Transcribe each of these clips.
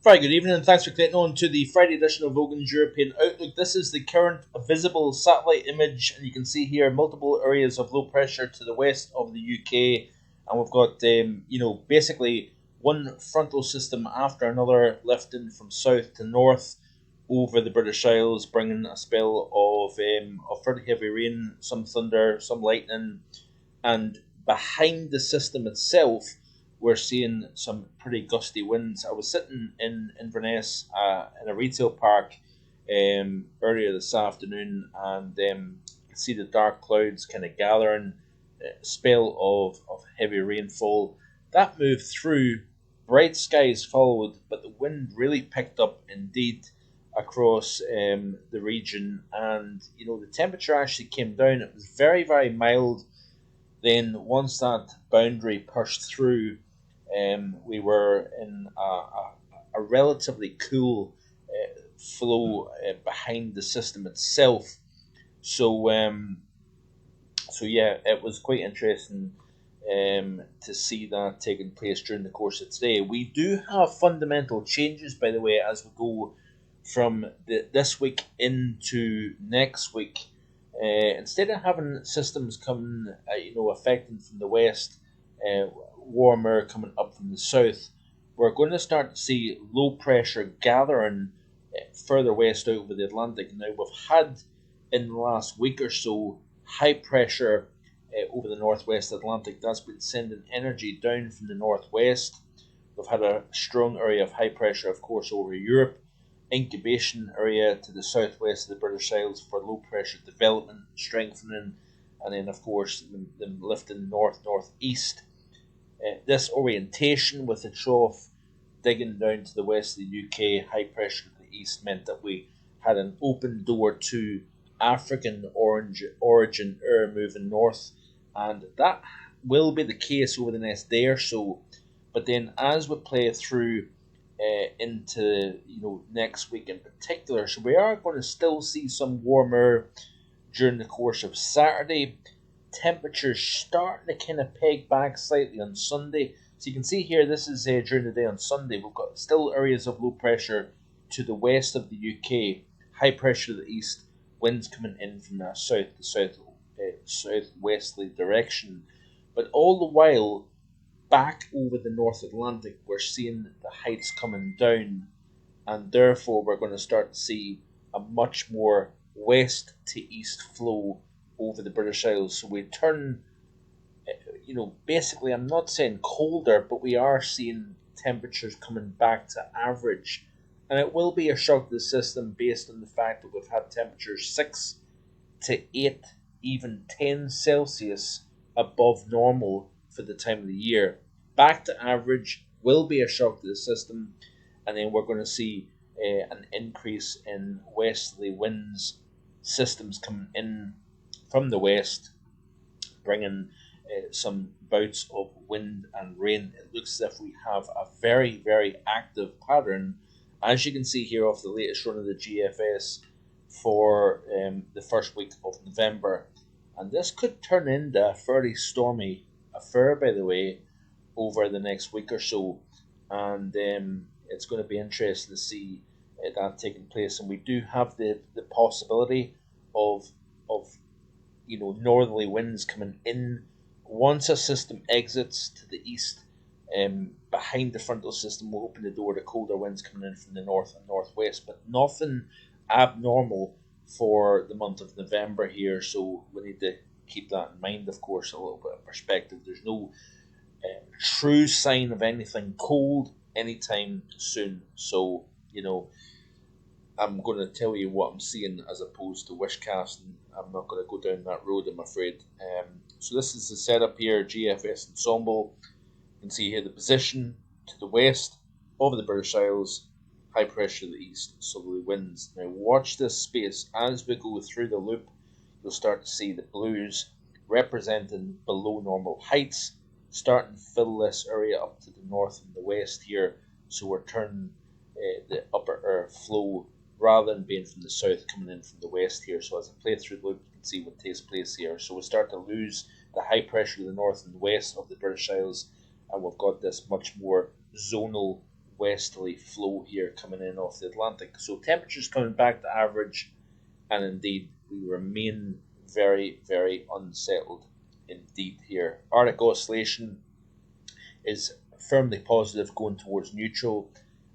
Very good evening, and thanks for clicking on to the Friday edition of Vogan's European Outlook. This is the current visible satellite image, and you can see here multiple areas of low pressure to the west of the UK, and we've got basically one frontal system after another lifting from south to north over the British Isles, bringing a spell of fairly heavy rain, some thunder, some lightning, and behind the system itself, we're seeing some pretty gusty winds. I was sitting in Inverness in a retail park earlier this afternoon, and could see the dark clouds kind of gathering, a spell of heavy rainfall. That moved through, bright skies followed, but the wind really picked up indeed across the region, and the temperature actually came down. It was very, very mild. Then once that boundary pushed through, we were in a relatively cool flow behind the system itself. So, so yeah, it was quite interesting to see that taking place during the course of today. We do have fundamental changes, by the way, as we go from this week into next week. Instead of having systems coming, affecting from the west, warm air coming up from the south, we're going to start to see low pressure gathering further west out over the Atlantic. Now, we've had in the last week or so high pressure over the northwest Atlantic. That's been sending energy down from the northwest. We've had a strong area of high pressure, of course, over Europe, incubation area to the southwest of the British Isles for low pressure development, strengthening, and then, of course, them lifting northeast. This orientation with the trough digging down to the west of the UK, high pressure to the east, meant that we had an open door to African origin air moving north, and that will be the case over the next day or so. But then, as we play through into next week in particular, so we are going to still see some warmer during the course of Saturday. Temperatures starting to kind of peg back slightly on Sunday. So you can see here, this is during the day on Sunday. We've got still areas of low pressure to the west of the UK, high pressure to the east, winds coming in from the south to southwesterly direction. But all the while, back over the North Atlantic, we're seeing the heights coming down, and therefore we're going to start to see a much more west to east flow over the British Isles. So we turn, basically, I'm not saying colder, but we are seeing temperatures coming back to average. And it will be a shock to the system based on the fact that we've had temperatures 6 to 8, even 10 Celsius above normal for the time of the year. Back to average will be a shock to the system, and then we're going to see an increase in westerly winds systems coming in from the west, bringing some bouts of wind and rain. It looks as if we have a very, very active pattern, as you can see here off the latest run of the GFS for the first week of November. And this could turn into a fairly stormy affair, by the way, over the next week or so. And it's going to be interesting to see that taking place. And we do have the possibility of northerly winds coming in once a system exits to the east. Behind the frontal system will open the door to colder winds coming in from the north and northwest, but nothing abnormal for the month of November here. So we need to keep that in mind, of course, a little bit of perspective. There's no true sign of anything cold anytime soon. So, I'm going to tell you what I'm seeing as opposed to wish casting. I'm not going to go down that road, I'm afraid. So this is the setup here, GFS ensemble. You can see here the position to the west of the British Isles, high pressure to the east, southerly winds. Now watch this space. As we go through the loop, you'll start to see the blues representing below normal heights, starting to fill this area up to the north and the west here. So we're turning the upper air flow rather than being from the south coming in from the west here. So as I play through the loop, you can see what takes place here. So we start to lose the high pressure to the north and west of the British Isles, and we've got this much more zonal westerly flow here coming in off the Atlantic. So temperatures coming back to average, and indeed we remain very, very unsettled indeed here. Arctic oscillation is firmly positive going towards neutral,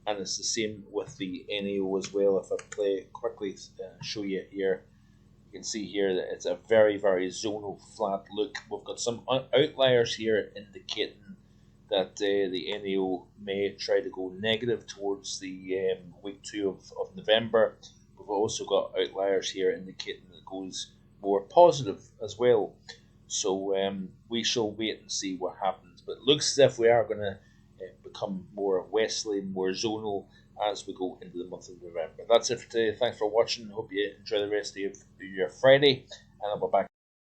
and it's the same with the NAO as well. If I play quickly show you here, you can see here that it's a very, very zonal flat look. We've got some outliers here indicating that the NAO may try to go negative towards the week 2 of November. We've also got outliers here indicating that it goes more positive as well. So we shall wait and see what happens. But it looks as if we are going to become more westerly, more zonal as we go into the month of November. That's it for today. Thanks for watching. Hope you enjoy the rest of your Friday, and I'll be back